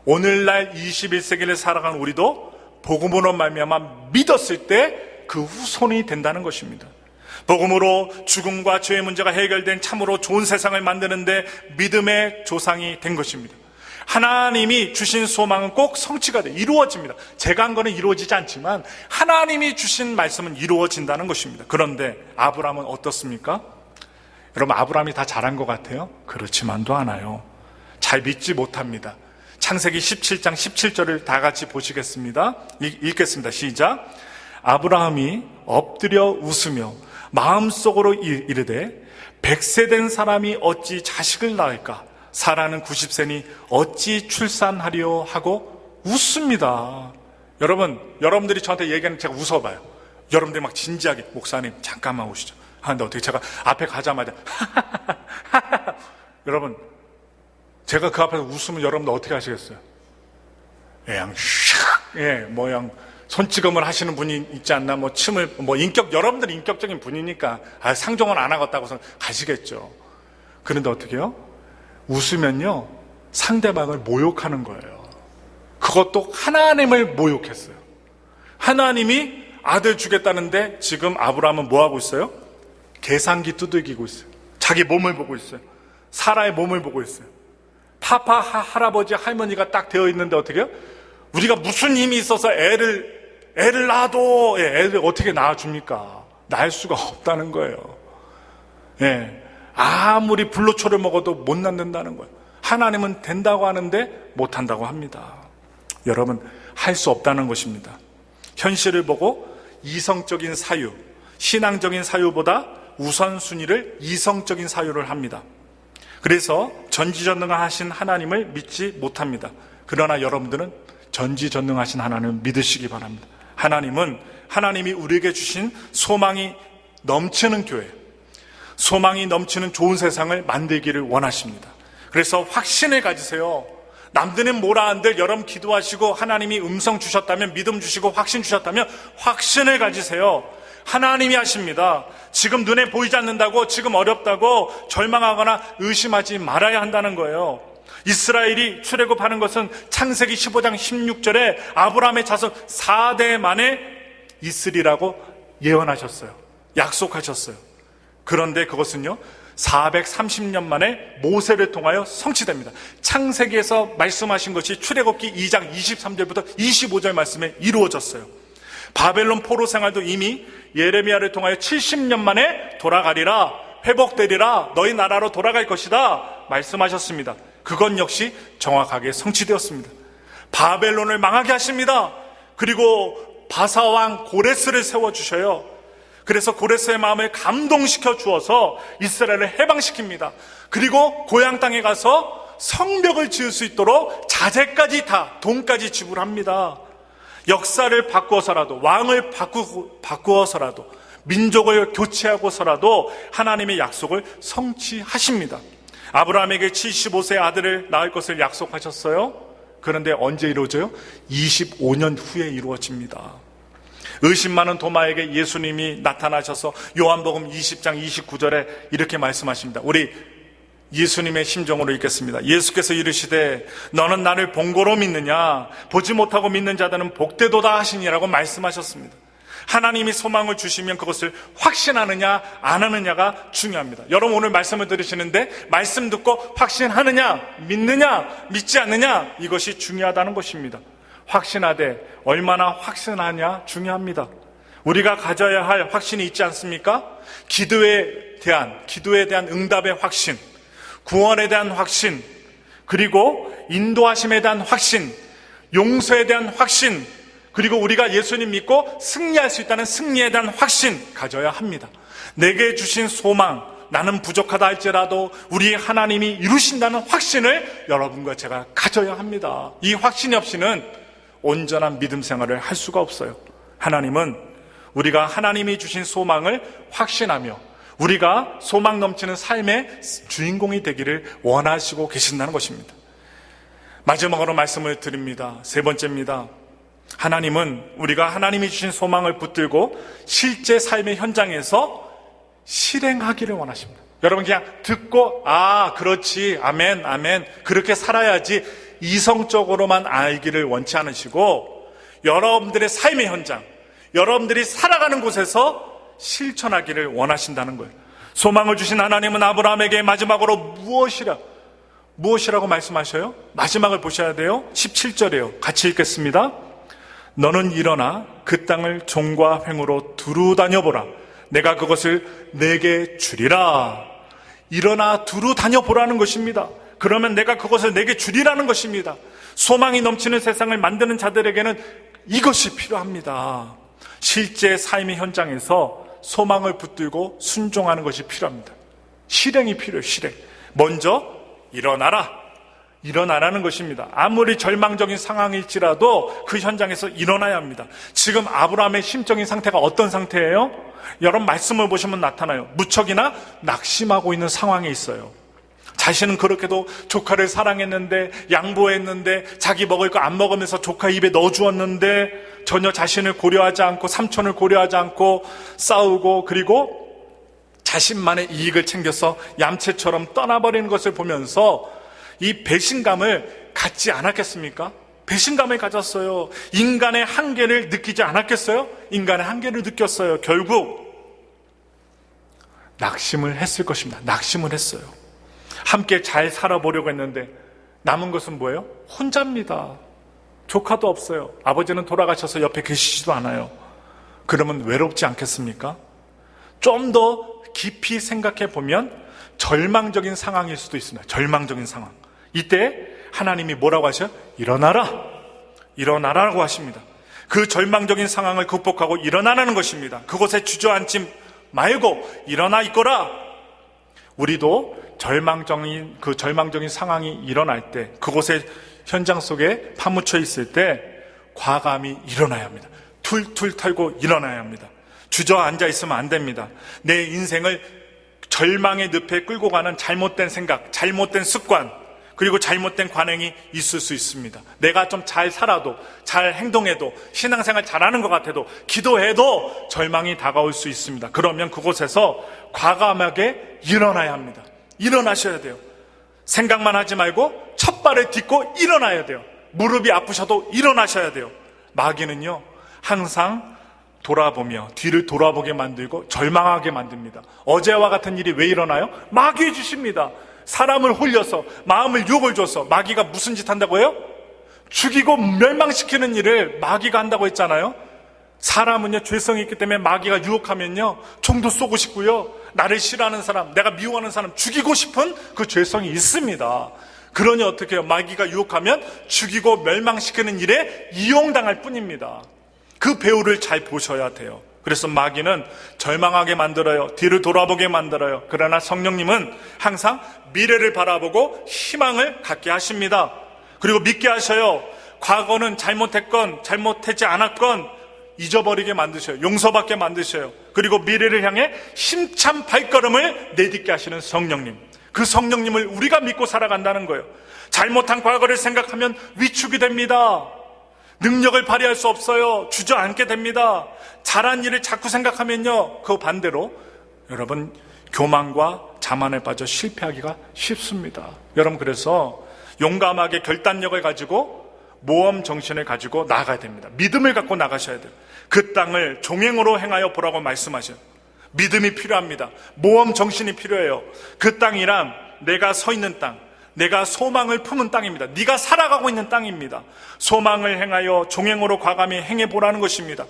오늘날 21세기를 살아가는 우리도 복음으로 말미암아 믿었을 때 그 후손이 된다는 것입니다. 복음으로 죽음과 죄의 문제가 해결된 참으로 좋은 세상을 만드는데 믿음의 조상이 된 것입니다. 하나님이 주신 소망은 꼭 성취가 돼 이루어집니다. 제가 한 거는 이루어지지 않지만 하나님이 주신 말씀은 이루어진다는 것입니다. 그런데 아브라함은 어떻습니까? 여러분, 아브라함이 다 잘한 것 같아요? 그렇지만도 않아요. 잘 믿지 못합니다. 창세기 17장 17절을 다 같이 보시겠습니다. 읽겠습니다. 시작. 아브라함이 엎드려 웃으며 마음속으로 이르되 100세 된 사람이 어찌 자식을 낳을까? 사라는 90세니 어찌 출산하리요? 하고 웃습니다. 여러분들이 저한테 얘기하는 제가 웃어봐요. 여러분들이 막 진지하게 목사님 잠깐만 오시죠. 근데 어떻게 제가 앞에 가자마자 여러분, 제가 그 앞에서 웃으면 여러분들 어떻게 하시겠어요? 그냥 손찌검을 하시는 분이 있지 않나, 여러분들 인격적인 분이니까, 상종은 안 하겠다고서 가시겠죠. 그런데 어떻게 해요? 웃으면요, 상대방을 모욕하는 거예요. 그것도 하나님을 모욕했어요. 하나님이 아들 주겠다는데 지금 아브라함은 뭐 하고 있어요? 계산기 두들기고 있어요. 자기 몸을 보고 있어요. 사라의 몸을 보고 있어요. 파파 할아버지 할머니가 딱 되어 있는데 어떻게 해요? 우리가 무슨 힘이 있어서 애를 낳아도 애를 어떻게 낳아줍니까? 낳을 수가 없다는 거예요. 아무리 불로초를 먹어도 못 낳는다는 거예요. 하나님은 된다고 하는데 못한다고 합니다. 여러분, 할 수 없다는 것입니다. 현실을 보고 이성적인 사유, 신앙적인 사유보다 우선순위를 이성적인 사유를 합니다. 그래서 전지전능하신 하나님을 믿지 못합니다. 그러나 여러분들은 전지전능하신 하나님을 믿으시기 바랍니다. 하나님이 우리에게 주신 소망이 넘치는 교회, 소망이 넘치는 좋은 세상을 만들기를 원하십니다. 그래서 확신을 가지세요. 남들은 뭐라 한들 여러분 기도하시고 하나님이 음성 주셨다면, 믿음 주시고 확신 주셨다면 확신을 가지세요. 하나님이 하십니다. 지금 눈에 보이지 않는다고, 지금 어렵다고 절망하거나 의심하지 말아야 한다는 거예요. 이스라엘이 출애굽하는 것은 창세기 15장 16절에 아브라함의 자손 4대 만에 있으리라고 예언하셨어요. 약속하셨어요. 그런데 그것은요 430년 만에 모세를 통하여 성취됩니다. 창세기에서 말씀하신 것이 출애굽기 2장 23절부터 25절 말씀에 이루어졌어요. 바벨론 포로 생활도 이미 예레미야를 통하여 70년 만에 돌아가리라, 회복되리라, 너희 나라로 돌아갈 것이다 말씀하셨습니다. 그건 역시 정확하게 성취되었습니다. 바벨론을 망하게 하십니다. 그리고 바사왕 고레스를 세워주셔요. 그래서 고레스의 마음을 감동시켜 주어서 이스라엘을 해방시킵니다. 그리고 고향 땅에 가서 성벽을 지을 수 있도록 자재까지 다, 돈까지 지불합니다. 역사를 바꾸어서라도, 왕을 바꾸어서라도, 민족을 교체하고서라도 하나님의 약속을 성취하십니다. 아브라함에게 75세 아들을 낳을 것을 약속하셨어요. 그런데 언제 이루어져요? 25년 후에 이루어집니다. 의심 많은 도마에게 예수님이 나타나셔서 요한복음 20장 29절에 이렇게 말씀하십니다. 우리 예수님의 심정으로 읽겠습니다. 예수께서 이르시되 너는 나를 본고로 믿느냐? 보지 못하고 믿는 자들은 복되도다 하시니라고 말씀하셨습니다. 하나님이 소망을 주시면 그것을 확신하느냐 안 하느냐가 중요합니다. 여러분 오늘 말씀을 들으시는데 말씀 듣고 확신하느냐 믿느냐 믿지 않느냐 이것이 중요하다는 것입니다. 확신하되 얼마나 확신하냐 중요합니다. 우리가 가져야 할 확신이 있지 않습니까? 기도에 대한 응답의 확신, 구원에 대한 확신, 그리고 인도하심에 대한 확신, 용서에 대한 확신, 그리고 우리가 예수님 믿고 승리할 수 있다는 승리에 대한 확신 가져야 합니다. 내게 주신 소망, 나는 부족하다 할지라도 우리 하나님이 이루신다는 확신을 여러분과 제가 가져야 합니다. 이 확신이 없이는 온전한 믿음 생활을 할 수가 없어요. 하나님은 우리가 하나님이 주신 소망을 확신하며 우리가 소망 넘치는 삶의 주인공이 되기를 원하시고 계신다는 것입니다. 마지막으로 말씀을 드립니다. 세 번째입니다. 하나님은 우리가 하나님이 주신 소망을 붙들고 실제 삶의 현장에서 실행하기를 원하십니다. 여러분 그냥 듣고 그렇지 아멘 아멘 그렇게 살아야지 이성적으로만 알기를 원치 않으시고 여러분들의 삶의 현장, 여러분들이 살아가는 곳에서 실천하기를 원하신다는 거예요. 소망을 주신 하나님은 아브라함에게 마지막으로 무엇이라고 말씀하셔요? 마지막을 보셔야 돼요. 17절이에요. 같이 읽겠습니다. 너는 일어나 그 땅을 종과 횡으로 두루 다녀보라. 내가 그것을 내게 주리라. 일어나 두루 다녀보라는 것입니다. 그러면 내가 그것을 내게 주리라는 것입니다. 소망이 넘치는 세상을 만드는 자들에게는 이것이 필요합니다. 실제 삶의 현장에서 소망을 붙들고 순종하는 것이 필요합니다. 실행이 필요해요. 실행. 먼저 일어나라는 것입니다. 아무리 절망적인 상황일지라도 그 현장에서 일어나야 합니다. 지금 아브라함의 심적인 상태가 어떤 상태예요? 여러분 말씀을 보시면 나타나요. 무척이나 낙심하고 있는 상황에 있어요. 자신은 그렇게도 조카를 사랑했는데 양보했는데 자기 먹을 거 안 먹으면서 조카 입에 넣어주었는데 전혀 자신을 고려하지 않고 삼촌을 고려하지 않고 싸우고 그리고 자신만의 이익을 챙겨서 얌체처럼 떠나버리는 것을 보면서 이 배신감을 갖지 않았겠습니까? 배신감을 가졌어요. 인간의 한계를 느끼지 않았겠어요? 인간의 한계를 느꼈어요. 결국 낙심을 했을 것입니다. 낙심을 했어요. 함께 잘 살아보려고 했는데 남은 것은 뭐예요? 혼자입니다. 조카도 없어요. 아버지는 돌아가셔서 옆에 계시지도 않아요. 그러면 외롭지 않겠습니까? 좀 더 깊이 생각해 보면 절망적인 상황일 수도 있습니다. 절망적인 상황. 이때 하나님이 뭐라고 하셔요? 일어나라고 하십니다. 그 절망적인 상황을 극복하고 일어나라는 것입니다. 그곳에 주저앉지 말고 일어나 있거라. 우리도 절망적인 상황이 일어날 때 그곳에 현장 속에 파묻혀 있을 때 과감히 일어나야 합니다. 툴툴 털고 일어나야 합니다. 주저앉아 있으면 안 됩니다. 내 인생을 절망의 늪에 끌고 가는 잘못된 생각, 잘못된 습관, 그리고 잘못된 관행이 있을 수 있습니다. 내가 좀 잘 살아도, 잘 행동해도, 신앙생활 잘하는 것 같아도, 기도해도 절망이 다가올 수 있습니다. 그러면 그곳에서 과감하게 일어나야 합니다. 일어나셔야 돼요. 생각만 하지 말고 첫 발을 딛고 일어나야 돼요. 무릎이 아프셔도 일어나셔야 돼요. 마귀는요 항상 돌아보며 뒤를 돌아보게 만들고 절망하게 만듭니다. 어제와 같은 일이 왜 일어나요? 마귀의 짓입니다. 사람을 홀려서 마음을 유혹을 줘서. 마귀가 무슨 짓 한다고 해요? 죽이고 멸망시키는 일을 마귀가 한다고 했잖아요. 사람은요 죄성이 있기 때문에 마귀가 유혹하면요 총도 쏘고 싶고요, 나를 싫어하는 사람, 내가 미워하는 사람 죽이고 싶은 그 죄성이 있습니다. 그러니 어떻게 해요? 마귀가 유혹하면 죽이고 멸망시키는 일에 이용당할 뿐입니다. 그 배우를 잘 보셔야 돼요. 그래서 마귀는 절망하게 만들어요. 뒤를 돌아보게 만들어요. 그러나 성령님은 항상 미래를 바라보고 희망을 갖게 하십니다. 그리고 믿게 하셔요. 과거는 잘못했건 잘못하지 않았건 잊어버리게 만드셔요. 용서받게 만드셔요. 그리고 미래를 향해 힘찬 발걸음을 내딛게 하시는 성령님. 그 성령님을 우리가 믿고 살아간다는 거예요. 잘못한 과거를 생각하면 위축이 됩니다. 능력을 발휘할 수 없어요. 주저앉게 됩니다. 잘한 일을 자꾸 생각하면요, 그 반대로 여러분 교만과 자만에 빠져 실패하기가 쉽습니다. 여러분, 그래서 용감하게 결단력을 가지고 모험 정신을 가지고 나아가야 됩니다. 믿음을 갖고 나가셔야 돼요. 그 땅을 종행으로 행하여 보라고 말씀하셔요. 믿음이 필요합니다. 모험 정신이 필요해요. 그 땅이란 내가 서 있는 땅, 내가 소망을 품은 땅입니다. 네가 살아가고 있는 땅입니다. 소망을 행하여 종행으로 과감히 행해보라는 것입니다.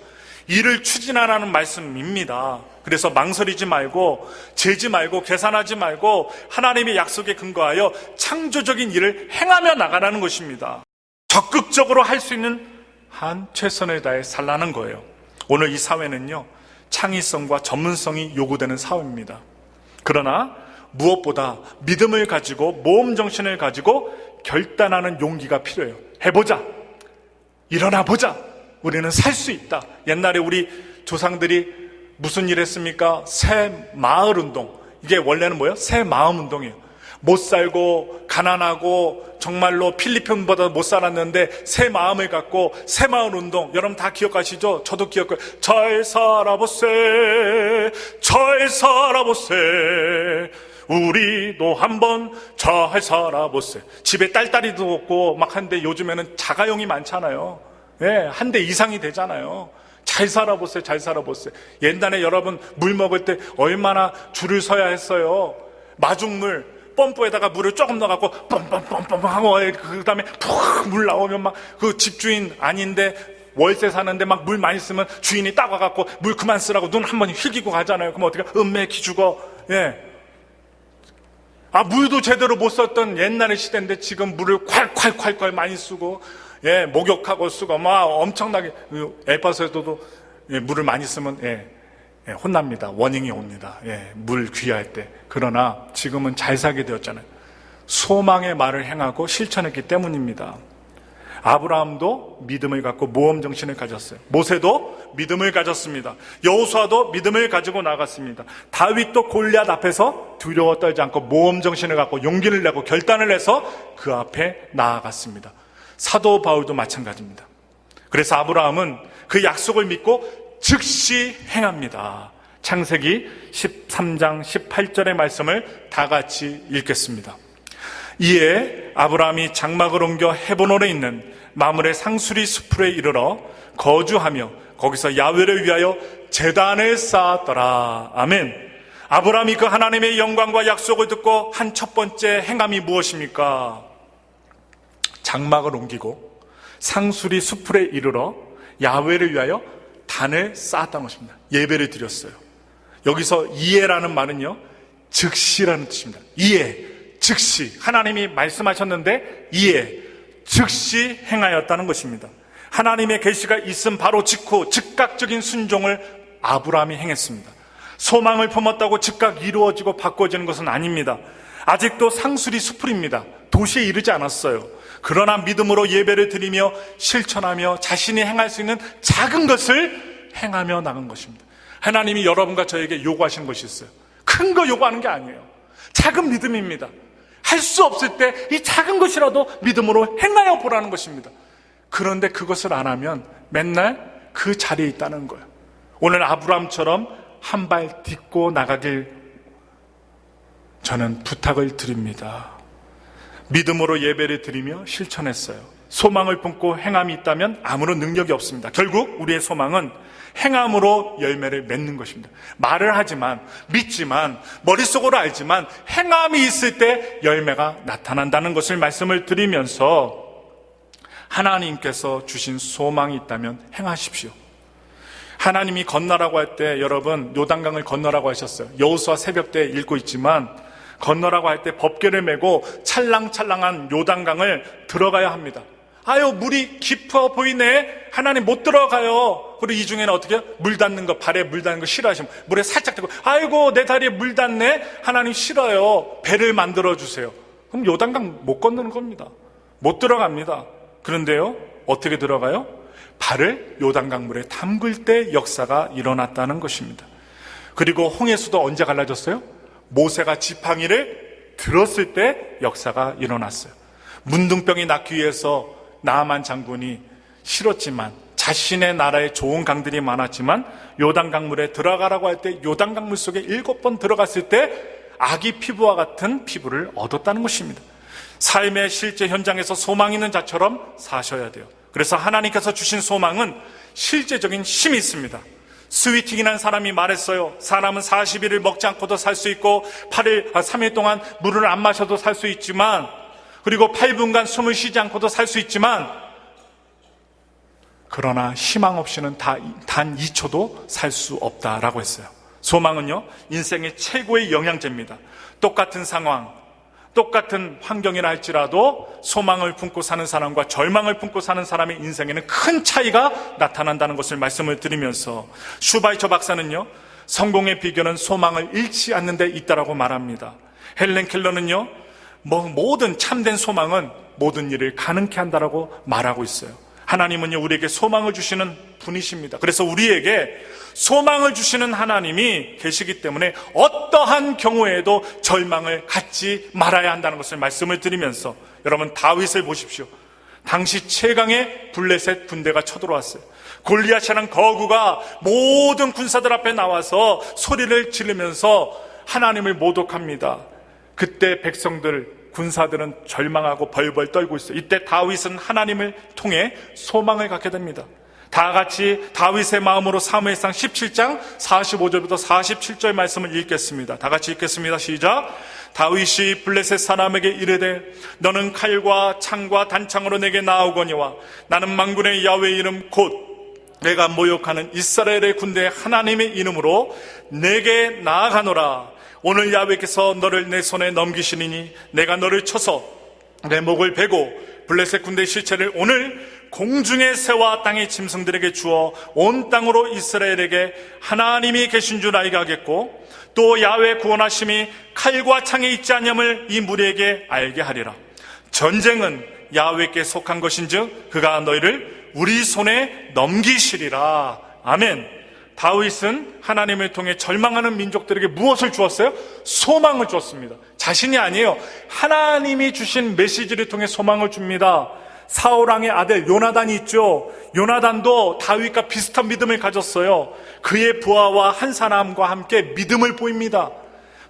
이를 추진하라는 말씀입니다. 그래서 망설이지 말고, 재지 말고, 계산하지 말고 하나님의 약속에 근거하여 창조적인 일을 행하며 나가라는 것입니다. 적극적으로 할 수 있는 한 최선을 다해 살라는 거예요. 오늘 이 사회는요, 창의성과 전문성이 요구되는 사회입니다. 그러나 무엇보다 믿음을 가지고 모험 정신을 가지고 결단하는 용기가 필요해요. 해보자, 일어나 보자, 우리는 살 수 있다. 옛날에 우리 조상들이 무슨 일 했습니까? 새 마을 운동. 이게 원래는 뭐예요? 새 마음 운동이에요. 못 살고 가난하고 정말로 필리핀보다 못 살았는데 새 마음을 갖고 새 마을 운동, 여러분 다 기억하시죠? 저도 기억해요. 잘 살아보세, 잘 살아보세, 우리도 한번 잘 살아보세. 집에 딸딸이도 없고 막 한데 요즘에는 자가용이 많잖아요. 예, 한 대 이상이 되잖아요. 잘 살아보세요, 잘 살아보세요. 옛날에 여러분 물 먹을 때 얼마나 줄을 서야 했어요. 마중물 펌프에다가 물을 조금 넣어갖고 뻔뻔뻔뻔 하고, 그 다음에 푹 물 나오면 막 그 집주인 아닌데 월세 사는데 막 물 많이 쓰면 주인이 딱 와갖고 물 그만 쓰라고 눈 한 번 휘기고 가잖아요. 그럼 어떻게? 은맥이 죽어. 예. 물도 제대로 못 썼던 옛날의 시대인데 지금 물을 콸콸콸콸 많이 쓰고, 예, 목욕하고 쓰고 막 엄청나게, 엘파소에서도 물을 많이 쓰면 혼납니다. 워닝이 옵니다. 물 귀할 때. 그러나 지금은 잘 살게 되었잖아요. 소망의 말을 행하고 실천했기 때문입니다. 아브라함도 믿음을 갖고 모험 정신을 가졌어요. 모세도 믿음을 가졌습니다. 여호수아도 믿음을 가지고 나갔습니다. 다윗도 골리앗 앞에서 두려워 떨지 않고 모험 정신을 갖고 용기를 내고 결단을 해서 그 앞에 나아갔습니다. 사도 바울도 마찬가지입니다. 그래서 아브라함은 그 약속을 믿고 즉시 행합니다. 창세기 13장 18절의 말씀을 다 같이 읽겠습니다. 이에 아브라함이 장막을 옮겨 헤브론에 있는 마므레 상수리 수풀에 이르러 거주하며 거기서 야훼를 위하여 제단을 쌓았더라. 아멘. 아브라함이 그 하나님의 영광과 약속을 듣고 한 첫 번째 행함이 무엇입니까? 장막을 옮기고 상수리 수풀에 이르러 야훼를 위하여 단을 쌓았다는 것입니다. 예배를 드렸어요. 여기서 이에라는 말은요, 즉시라는 뜻입니다. 이에, 즉시. 하나님이 말씀하셨는데 이에, 즉시 행하였다는 것입니다. 하나님의 계시가 있음 바로 직후 즉각적인 순종을 아브라함이 행했습니다. 소망을 품었다고 즉각 이루어지고 바꿔지는 것은 아닙니다. 아직도 상수리 수풀입니다. 도시에 이르지 않았어요. 그러나 믿음으로 예배를 드리며 실천하며 자신이 행할 수 있는 작은 것을 행하며 나간 것입니다. 하나님이 여러분과 저에게 요구하시는 것이 있어요. 큰 거 요구하는 게 아니에요. 작은 믿음입니다. 할 수 없을 때 이 작은 것이라도 믿음으로 행하여 보라는 것입니다. 그런데 그것을 안 하면 맨날 그 자리에 있다는 거예요. 오늘 아브라함처럼 한 발 딛고 나가길 저는 부탁을 드립니다. 믿음으로 예배를 드리며 실천했어요. 소망을 품고 행함이 있다면 아무런 능력이 없습니다. 결국 우리의 소망은 행함으로 열매를 맺는 것입니다. 말을 하지만, 믿지만, 머릿속으로 알지만 행함이 있을 때 열매가 나타난다는 것을 말씀을 드리면서 하나님께서 주신 소망이 있다면 행하십시오. 하나님이 건너라고 할 때 여러분 요단강을 건너라고 하셨어요. 여호수아 새벽 때 읽고 있지만 건너라고 할 때 법궤를 메고 찰랑찰랑한 요단강을 들어가야 합니다. 아유, 물이 깊어 보이네. 하나님 못 들어가요. 그리고 이 중에는 어떻게 물 닿는 거, 발에 물 닿는 거 싫어하시면 물에 살짝 대고, 아이고 내 다리에 물 닿네. 하나님 싫어요. 배를 만들어 주세요. 그럼 요단강 못 건너는 겁니다. 못 들어갑니다. 그런데요, 어떻게 들어가요? 발을 요단강 물에 담글 때 역사가 일어났다는 것입니다. 그리고 홍해수도 언제 갈라졌어요? 모세가 지팡이를 들었을 때 역사가 일어났어요. 문둥병이 낫기 위해서 나아만 장군이 싫었지만, 자신의 나라에 좋은 강들이 많았지만 요단강물에 들어가라고 할 때 요단강물 속에 7번 들어갔을 때 아기 피부와 같은 피부를 얻었다는 것입니다. 삶의 실제 현장에서 소망 있는 자처럼 사셔야 돼요. 그래서 하나님께서 주신 소망은 실제적인 힘이 있습니다. 스위팅이라는 사람이 말했어요. 사람은 40일을 먹지 않고도 살 수 있고 3일 동안 물을 안 마셔도 살 수 있지만, 그리고 8분간 숨을 쉬지 않고도 살 수 있지만, 그러나 희망 없이는 단 2초도 살 수 없다라고 했어요. 소망은요, 인생의 최고의 영양제입니다. 똑같은 상황, 똑같은 환경이라 할지라도 소망을 품고 사는 사람과 절망을 품고 사는 사람의 인생에는 큰 차이가 나타난다는 것을 말씀을 드리면서, 슈바이처 박사는요, 성공의 비결은 소망을 잃지 않는 데 있다라고 말합니다. 헬렌 켈러는요, 모든 참된 소망은 모든 일을 가능케 한다라고 말하고 있어요. 하나님은요, 우리에게 소망을 주시는 분이십니다. 그래서 우리에게 소망을 주시는 하나님이 계시기 때문에 어떠한 경우에도 절망을 갖지 말아야 한다는 것을 말씀을 드리면서, 여러분, 다윗을 보십시오. 당시 최강의 블레셋 군대가 쳐들어왔어요. 골리앗이라는 거구가 모든 군사들 앞에 나와서 소리를 지르면서 하나님을 모독합니다. 그때 백성들, 군사들은 절망하고 벌벌 떨고 있어요. 이때 다윗은 하나님을 통해 소망을 갖게 됩니다. 다 같이 다윗의 마음으로 사무엘상 17장 45절부터 47절 말씀을 읽겠습니다. 다 같이 읽겠습니다. 시작. 다윗이 블레셋 사람에게 이르되 너는 칼과 창과 단창으로 내게 나아오거니와 나는 만군의 야훼의 이름 곧 내가 모욕하는 이스라엘의 군대 하나님의 이름으로 내게 나아가노라. 오늘 야훼께서 너를 내 손에 넘기시리니 내가 너를 쳐서 내 목을 베고 블레셋 군대의 시체를 오늘 공중의 새와 땅의 짐승들에게 주어 온 땅으로 이스라엘에게 하나님이 계신 줄 알게 하겠고, 또 야훼 구원하심이 칼과 창에 있지 않음을 이 무리에게 알게 하리라. 전쟁은 야훼께 속한 것인즉 그가 너희를 우리 손에 넘기시리라. 아멘. 다윗은 하나님을 통해 절망하는 민족들에게 무엇을 주었어요? 소망을 주었습니다. 자신이 아니에요. 하나님이 주신 메시지를 통해 소망을 줍니다. 사울왕의 아들 요나단이 있죠. 요나단도 다윗과 비슷한 믿음을 가졌어요. 그의 부하와 한 사람과 함께 믿음을 보입니다.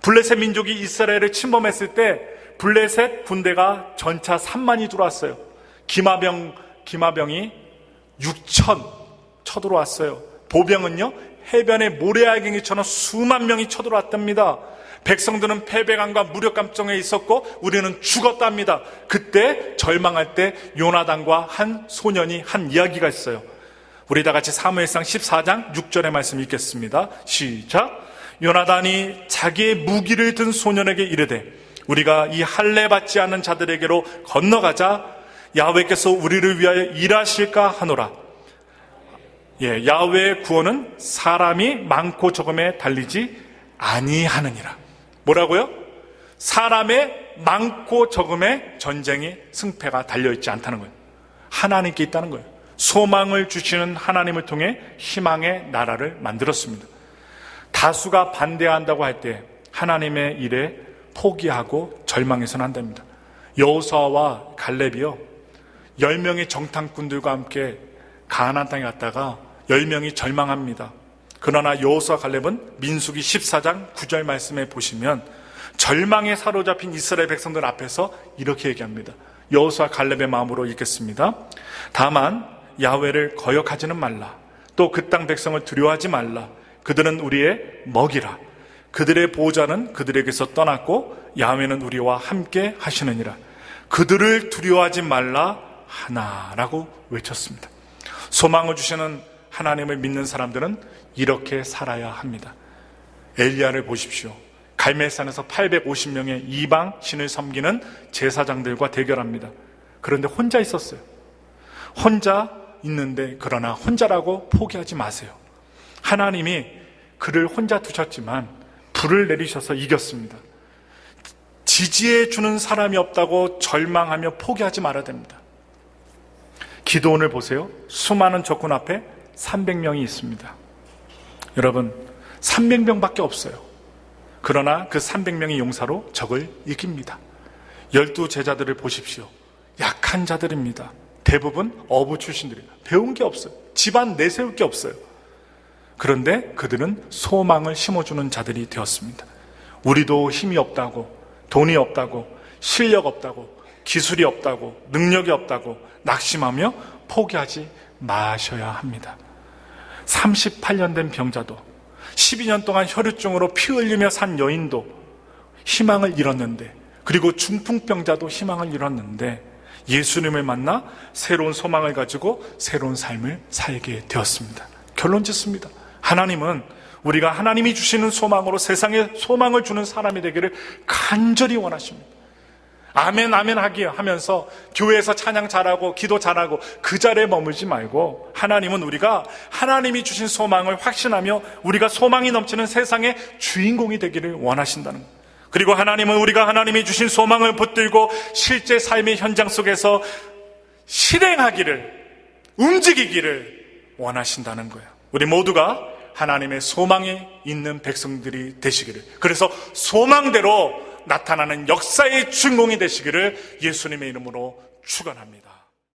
블레셋 민족이 이스라엘을 침범했을 때 블레셋 군대가 전차 3만이 들어왔어요. 기마병이 6천 쳐들어왔어요. 보병은요, 해변의 모래알갱이처럼 수만 명이 쳐들어왔답니다. 백성들은 패배감과 무력감정에 있었고 우리는 죽었답니다. 그때 절망할 때 요나단과 한 소년이 한 이야기가 있어요. 우리 다 같이 사무엘상 14장 6절의 말씀 읽겠습니다. 시작. 요나단이 자기의 무기를 든 소년에게 이르되 우리가 이 할례 받지 않은 자들에게로 건너가자. 야훼께서 우리를 위하여 일하실까 하노라. 야훼의 구원은 사람이 많고 적음에 달리지 아니하느니라. 뭐라고요? 사람의 많고 적음에 전쟁이 승패가 달려있지 않다는 거예요. 하나님께 있다는 거예요. 소망을 주시는 하나님을 통해 희망의 나라를 만들었습니다. 다수가 반대한다고 할 때 하나님의 일에 포기하고 절망해서는 안 됩니다. 여호수아와 갈렙이요, 10명의 정탐꾼들과 함께 가나안 땅에 갔다가 10명이 절망합니다. 그러나 여호수아 갈렙은 민수기 14장 9절 말씀에 보시면 절망에 사로잡힌 이스라엘 백성들 앞에서 이렇게 얘기합니다. 여호수아 갈렙의 마음으로 읽겠습니다. 다만 야훼를 거역하지는 말라. 또 그 땅 백성을 두려워하지 말라. 그들은 우리의 먹이라. 그들의 보호자는 그들에게서 떠났고 야훼는 우리와 함께 하시느니라. 그들을 두려워하지 말라 하나라고 외쳤습니다. 소망을 주시는 하나님을 믿는 사람들은 이렇게 살아야 합니다. 엘리야를 보십시오. 갈멜산에서 850명의 이방 신을 섬기는 제사장들과 대결합니다. 그런데 혼자 있었어요. 혼자 있는데, 그러나 혼자라고 포기하지 마세요. 하나님이 그를 혼자 두셨지만 불을 내리셔서 이겼습니다. 지지해 주는 사람이 없다고 절망하며 포기하지 말아야 됩니다. 기드온을 보세요. 수많은 적군 앞에 300명이 있습니다. 여러분, 300명밖에 없어요. 그러나 그 300명의 용사로 적을 이깁니다. 12제자들을 보십시오. 약한 자들입니다. 대부분 어부 출신들이에요. 배운 게 없어요. 집안 내세울 게 없어요. 그런데 그들은 소망을 심어주는 자들이 되었습니다. 우리도 힘이 없다고, 돈이 없다고, 실력 없다고, 기술이 없다고, 능력이 없다고 낙심하며 포기하지 마셔야 합니다. 38년 된 병자도, 12년 동안 혈루증으로 피 흘리며 산 여인도 희망을 잃었는데, 그리고 중풍병자도 희망을 잃었는데 예수님을 만나 새로운 소망을 가지고 새로운 삶을 살게 되었습니다. 결론 짓습니다. 하나님은 우리가 하나님이 주시는 소망으로 세상에 소망을 주는 사람이 되기를 간절히 원하십니다. 아멘 아멘 하면서 교회에서 찬양 잘하고 기도 잘하고 그 자리에 머물지 말고, 하나님은 우리가 하나님이 주신 소망을 확신하며 우리가 소망이 넘치는 세상의 주인공이 되기를 원하신다는 것. 그리고 하나님은 우리가 하나님이 주신 소망을 붙들고 실제 삶의 현장 속에서 실행하기를, 움직이기를 원하신다는 거예요. 우리 모두가 하나님의 소망이 있는 백성들이 되시기를, 그래서 소망대로 나타나는 역사의 주인공이 되시기를 예수님의 이름으로 축원합니다.